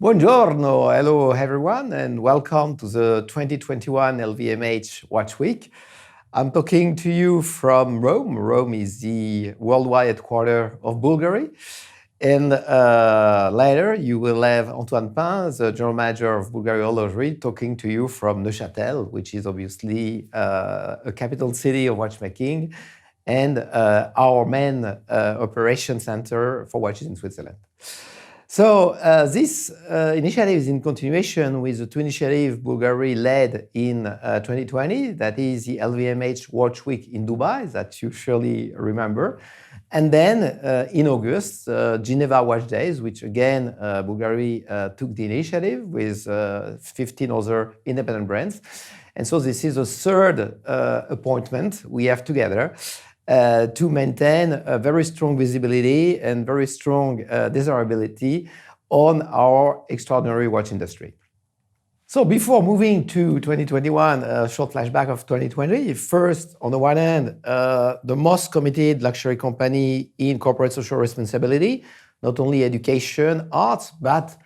Buongiorno, hello everyone, and welcome to the 2021 LVMH Watch Week. I'm talking to you from Rome. Rome is the worldwide headquarters of Bulgari. And later you will have Antoine Pin, the General Manager of Bvlgari Watches, talking to you from Neuchâtel, which is obviously a capital city of watchmaking and our main operation center for watches in Switzerland. So this initiative is in continuation with the two initiatives Bvlgari led in 2020, that is the LVMH Watch Week in Dubai, that you surely remember. And then in August, Geneva Watch Days, which again, Bvlgari took the initiative with 15 other independent brands. And so this is a third appointment we have together to maintain a very strong visibility and very strong desirability on our extraordinary watch industry. So before moving to 2021, a short flashback of 2020. First, on the one hand, the most committed luxury company in corporate social responsibility, not only education, arts, but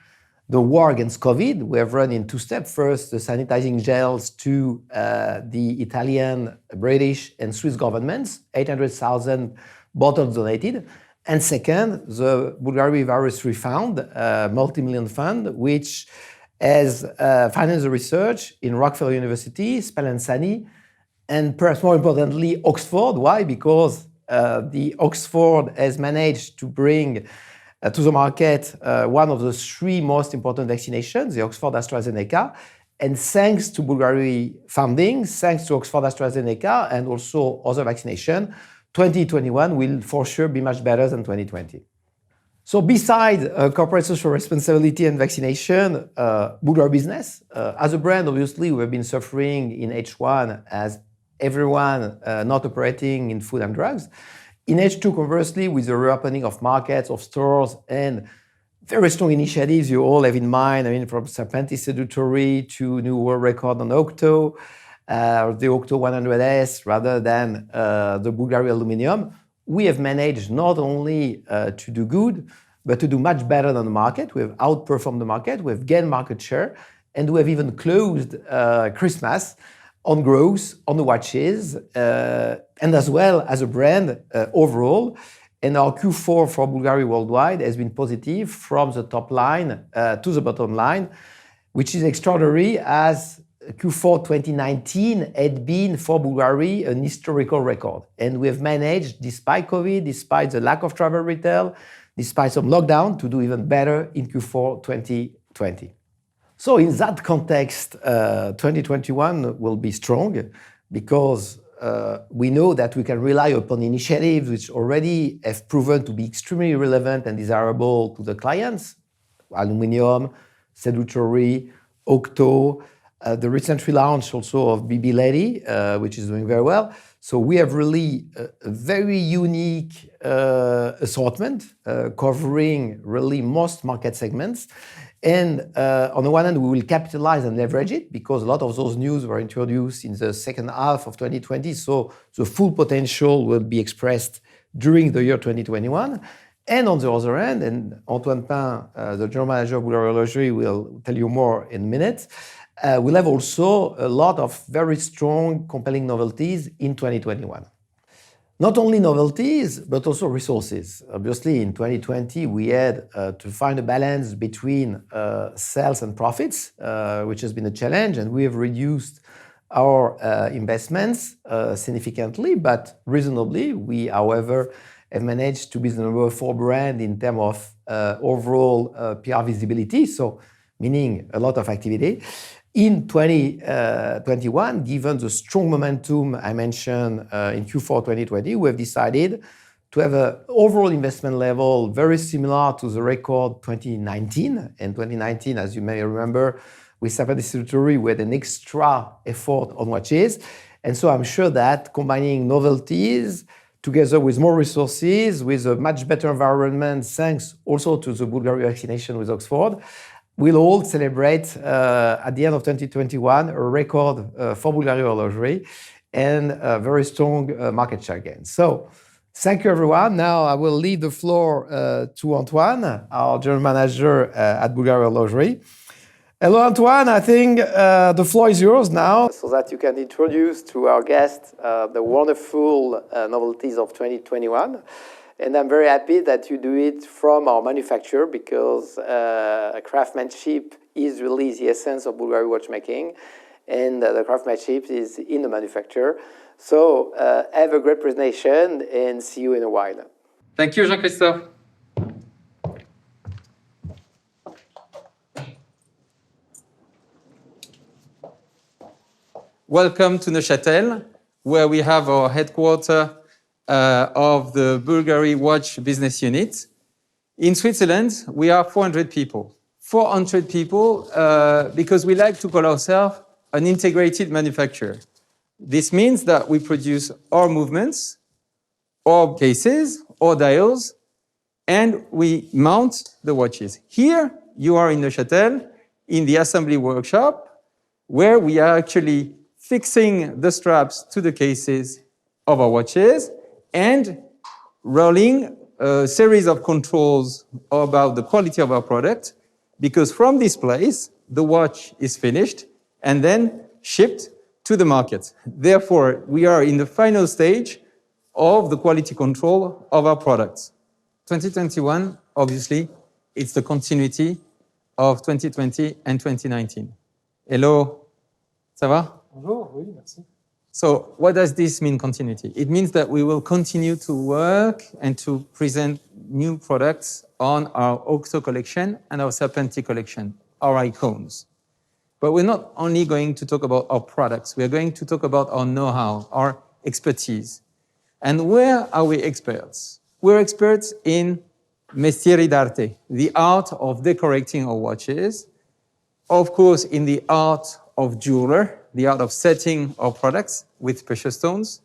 the war against COVID. We have run in two steps. First, the sanitizing gels to the Italian, British, and Swiss governments, 800,000 bottles donated. And second, the Bvlgari Virus Refund, multi-million fund, which has financed the research in Rockefeller University, Spallanzani, and perhaps more importantly, Oxford. Why? Because the Oxford has managed to bring to the market one of the three most important vaccinations, the Oxford AstraZeneca. And thanks to Bvlgari funding, thanks to Oxford AstraZeneca and also other vaccination, 2021 will for sure be much better than 2020. So besides corporate social responsibility and vaccination, Bvlgari business, as a brand, obviously, we have been suffering in H1 as everyone not operating in food and drugs. In H2, conversely, with the reopening of markets, of stores, and very strong initiatives you all have in mind, I mean, from Serpentis Seductory to new world record on Octo, the Octo 100S, rather than the Bvlgari Aluminium, we have managed not only to do good, but to do much better than the market. We have outperformed the market, we have gained market share, and we have even closed Christmas on growth on the watches, and as well as a brand overall. And our Q4 for Bvlgari worldwide has been positive from the top line to the bottom line, which is extraordinary as Q4 2019 had been for Bvlgari an historical record. And we have managed, despite COVID, despite the lack of travel retail, despite some lockdown, to do even better in Q4 2020. So in that context, 2021 will be strong because we know that we can rely upon initiatives which already have proven to be extremely relevant and desirable to the clients. Aluminium, Seductory, Octo, the recent relaunch also of Bvlgari, which is doing very well. So we have really a very unique assortment covering really most market segments. And on the one hand, we will capitalize and leverage it because a lot of those news were introduced in the second half of 2020. So the full potential will be expressed during the year 2021. And on the other hand, and Antoine Pin, the General Manager of Bvlgari Watches, will tell you more in a minute, we'll have also a lot of very strong, compelling novelties in 2021. Not only novelties, but also resources. Obviously, in 2020, we had to find a balance between sales and profits, which has been a challenge, and we have reduced our investments significantly, but reasonably. We, however, have managed to be the number 4 brand in terms of overall PR visibility, so meaning a lot of activity. In 2021, given the strong momentum I mentioned in Q4 2020, we have decided to have an overall investment level very similar to the record 2019. And 2019, as you may remember, with Serpentis Seductory, we had an extra effort on watches. And so I'm sure that combining novelties together with more resources, with a much better environment, thanks also to the Bvlgari vaccination with Oxford, we'll all celebrate at the end of 2021 a record for Bvlgari Watches and a very strong market share gain. So Thank you, everyone. Now I will leave the floor to Antoine, our general manager at Bvlgari Watches. Hello, Antoine. I think the floor is yours now, so that you can introduce to our guests the wonderful novelties of 2021. And I'm very happy that you do it from our manufacturer, because craftsmanship is really the essence of Bvlgari watchmaking, and the craftsmanship is in the manufacturer. So have a great presentation and see you in a while. Thank you, Jean-Christophe. Welcome to Neuchâtel, where we have our headquarters of the Bvlgari Watch business unit. In Switzerland, we are 400 people. 400 people because we like to call ourselves an integrated manufacturer. This means that we produce our movements, our cases, our dials, and we mount the watches. Here, you are in Neuchâtel, in the assembly workshop, where we are actually fixing the straps to the cases of our watches and rolling a series of controls about the quality of our product, because from this place, the watch is finished and then shipped to the market. Therefore, we are in the final stage of the quality control of our products. 2021, obviously, it's the continuity of 2020 and 2019. Hello, ça va? Bonjour, oui, merci. So what does this mean, continuity? It means that we will continue to work and to present new products on our Octo collection and our Serpenti collection, our icons. But we're not only going to talk about our products, we are going to talk about our know-how, our expertise. And where are we experts? We're experts in mestieri d'arte, the art of decorating our watches, of course in the art of jeweler, the art of setting our products with precious stones.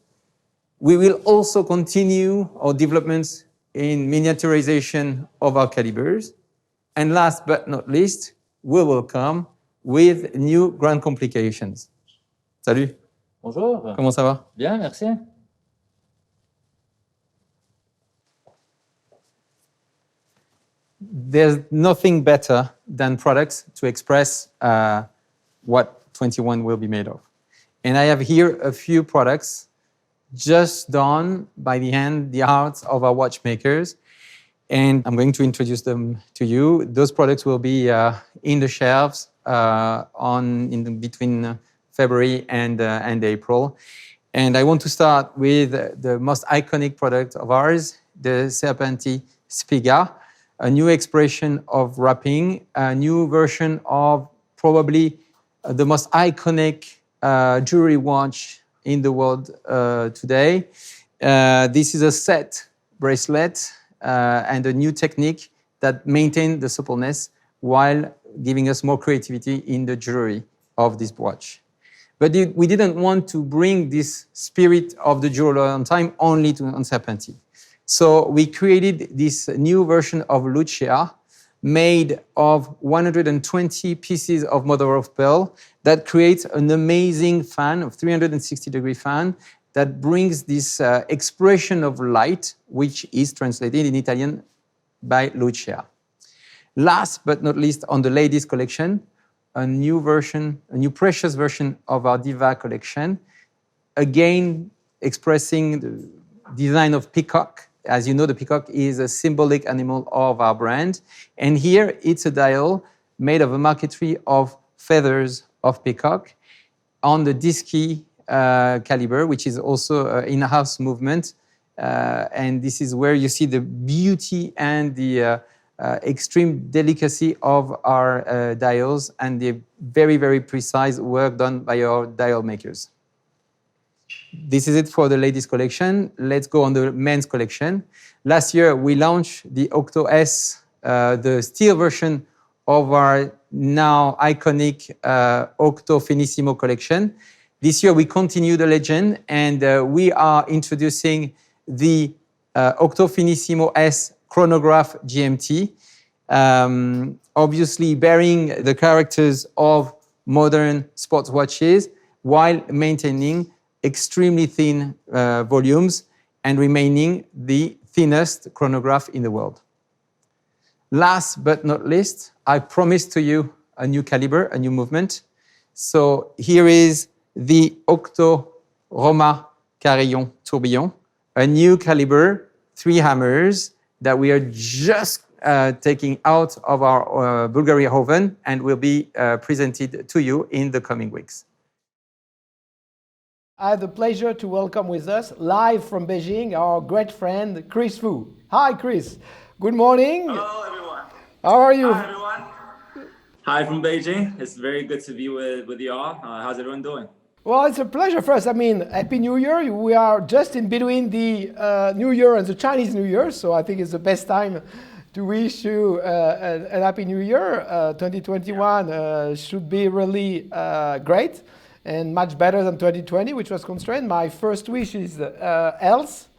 We will also continue our developments in miniaturization of our calibers. And last but not least, we will come with new grand complications. Salut. Bonjour. Comment ça va? Bien, merci. There's nothing better than products to express what 21 will be made of. And I have here a few products just done by the hand, the arts of our watchmakers. And I'm going to introduce them to you. Those products will be in the shelves between February and April. And I want to start with the most iconic product of ours, the Serpenti Spiga, a new expression of wrapping, a new version of probably the most iconic jewelry watch in the world today. This is a set bracelet and a new technique that maintains the suppleness while giving us more creativity in the jewelry of this watch. But we didn't want to bring this spirit of the jeweler on time only on Serpenti. So we created this new version of Lucia made of 120 pieces of mother of pearl that creates an amazing fan, of 360-degree fan, that brings this expression of light, which is translated in Italian by Lucia. Last but not least, on the ladies collection, a new version, a new precious version of our Diva collection, again expressing the design of peacock. As you know, the peacock is a symbolic animal of our brand. And here it's a dial made of a marquetry of feathers of peacock on the Disky caliber, which is also an in-house movement. And this is where you see the beauty and the extreme delicacy of our dials and the very, very precise work done by our dial makers. This is it for the ladies collection. Let's go on the men's collection. Last year, we launched the Octo S, the steel version of our now iconic Octo Finissimo collection. This year, we continue the legend, and we are introducing the Octo Finissimo S chronograph GMT, obviously bearing the characters of modern sports watches while maintaining extremely thin volumes and remaining the thinnest chronograph in the world. Last but not least, I promised to you a new caliber, a new movement. So here is the Octo Roma Carillon Tourbillon, a new caliber, 3 hammers that we are just taking out of our Bulgari oven and will be presented to you in the coming weeks. I have the pleasure to welcome with us, live from Beijing, our great friend, Kris Wu. Hi, Kris. Good morning. Hello, everyone. How are you? Hi, everyone. Hi from Beijing. It's very good to be with you all. How's everyone doing? Well, it's a pleasure first. I mean, Happy New Year. We are just in between the New Year and the Chinese New Year, so I think it's the best time to wish you a Happy New Year. 2021 should be really great and much better than 2020, which was constrained. My first wish is health,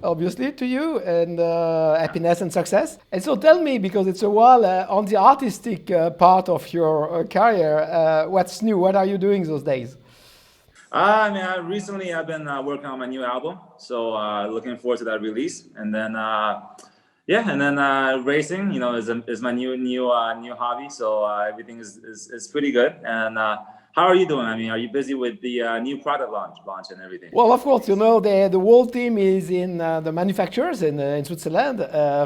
obviously, to you, and happiness and success. And so tell me, because it's a while on the artistic part of your career, what's new? What are you doing those days? Recently I've been working on my new album, so looking forward to that release. And then, racing, is my new hobby. So everything is pretty good. And how are you doing? I mean, are you busy with the new product launch and everything? Well, of course, the whole team is in the manufacturers in Switzerland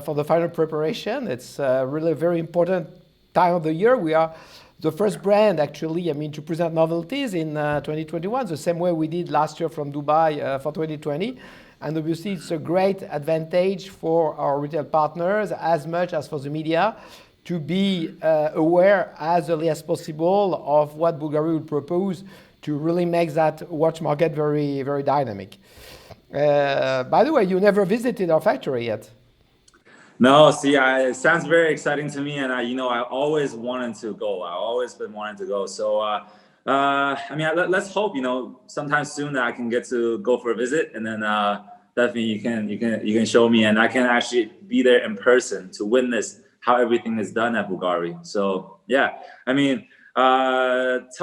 for the final preparation. It's really a very important time of the year. We are the first brand, actually, to present novelties in 2021, the same way we did last year from Dubai for 2020. And obviously, it's a great advantage for our retail partners as much as for the media to be aware as early as possible of what Bulgari would propose to really make that watch market very, very dynamic. By the way, you never visited our factory yet. No, see, it sounds very exciting to me, and I always wanted to go. I've always been wanting to go. So, let's hope, sometime soon that I can get to go for a visit, and then definitely you can show me, and I can actually be there in person to witness how everything is done at Bvlgari. So, yeah, tell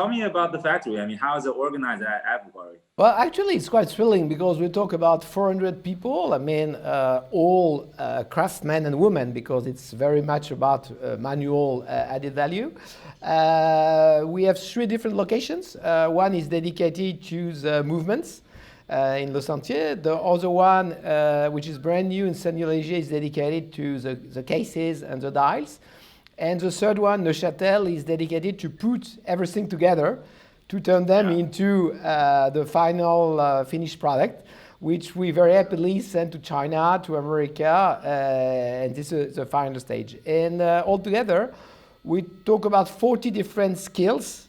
me about the factory. How is it organized at Bvlgari? Well, actually, it's quite thrilling because we talk about 400 people. All craftsmen and women, because it's very much about manual added value. We have 3 different locations. One is dedicated to the movements in Le Sentier. The other one, which is brand new in Saint-Léger, is dedicated to the cases and the dials. And the third one, Neuchâtel, is dedicated to put everything together to turn them into the final finished product, which we very happily send to China, to America, and this is the final stage. And altogether, we talk about 40 different skills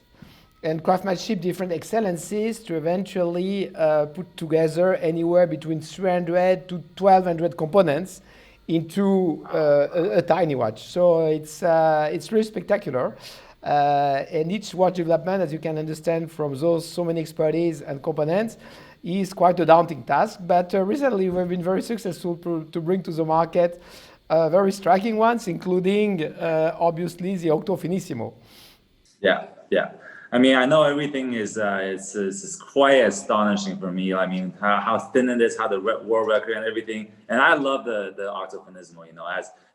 and craftsmanship, different excellencies to eventually put together anywhere between 300 to 1,200 components into a tiny watch. So it's really spectacular. And each watch development, as you can understand from those so many expertise and components, is quite a daunting task. But recently we've been very successful to bring to the market very striking ones, including obviously the Octo Finissimo. Yeah. I know everything is it's quite astonishing for me. How thin it is, how the world record and everything. And I love the Octo Finissimo, and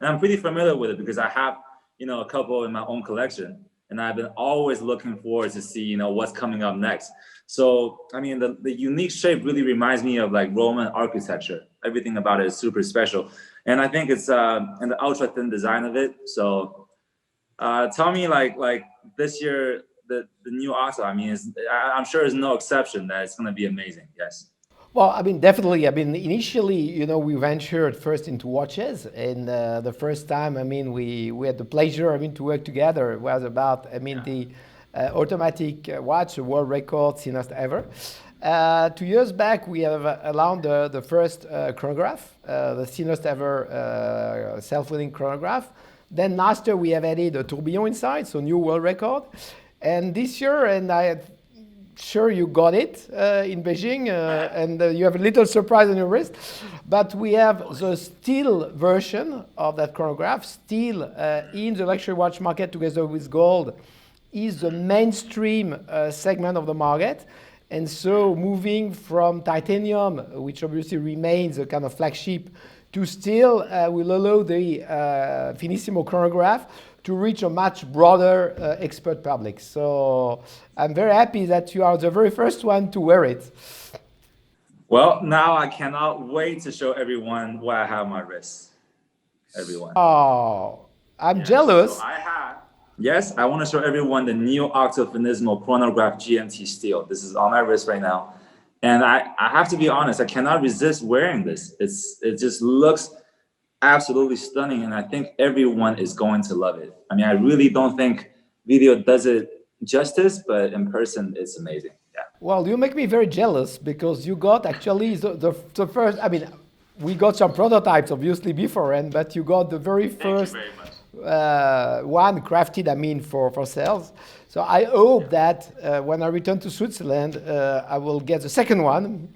I'm pretty familiar with it because I have, a couple in my own collection, and I've been always looking forward to see, what's coming up next. So, the unique shape really reminds me of like Roman architecture. Everything about it is super special. And I think it's and the ultra thin design of it. So, tell me like this year, the new Octo, I'm sure there's no exception that it's going to be amazing. Yes. Well, definitely. Initially, we ventured first into watches, and the first time, we had the pleasure, to work together. It was about, the automatic watch, the world record, thinnest ever. 2 years back, we have launched the first chronograph, the thinnest ever self-leading chronograph. Then last year, we have added a tourbillon inside, so new world record. And this year, and I'm sure you got it in Beijing, and you have a little surprise on your wrist, but we have the steel version of that chronograph. Steel in the luxury watch market together with gold is the mainstream segment of the market. And so moving from titanium, which obviously remains a kind of flagship, to steel will allow the Finissimo chronograph to reach a much broader expert public. So I'm very happy that you are the very first one to wear it. Well, now I cannot wait to show everyone what I have on my wrist. Everyone. Oh, I'm jealous. So yes, I want to show everyone the new Octo Finissimo chronograph GMT steel. This is on my wrist right now. And I have to be honest, I cannot resist wearing this. It just looks absolutely stunning. And I think everyone is going to love it. I mean, I really don't think video does it justice, but in person, it's amazing. Yeah. Well, you make me very jealous because you got actually the first, I mean, we got some prototypes obviously beforehand, but you got the very first one crafted, I mean, for sales. So I hope that when I return to Switzerland, I will get the second one,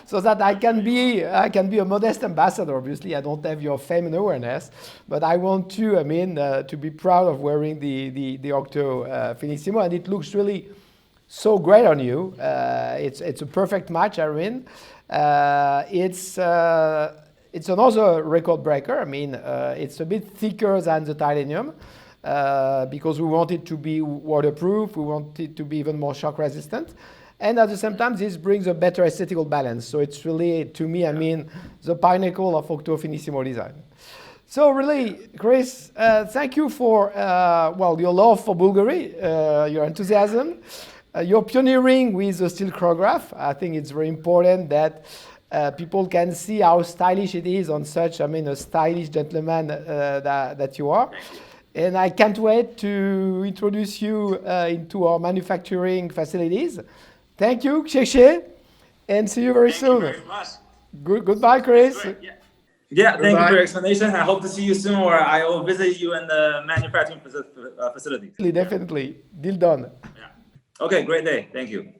so that I can be a modest ambassador. Obviously, I don't have your fame and awareness, but I want to, I mean, to be proud of wearing the Octo Finissimo, and it looks really so great on you. It's a perfect match, Irene. It's another record breaker. I mean, it's a bit thicker than the titanium because we want it to be waterproof. We want it to be even more shock resistant. And at the same time, this brings a better aesthetical balance. So it's really, to me, I mean, the pinnacle of Octo Finissimo design. So really, Kris, thank you for, your love for Bulgari, your enthusiasm, your pioneering with the steel chronograph. I think it's very important that people can see how stylish it is on such, I mean, a stylish gentleman that you are. And I can't wait to introduce you into our manufacturing facilities. Thank you, Xie, and see you very soon. Thank you very much. Goodbye, Kris. Yeah, thank you for your explanation. I hope to see you soon, or I will visit you in the manufacturing facility. Definitely. Deal done. Yeah. Okay, great day. Thank you.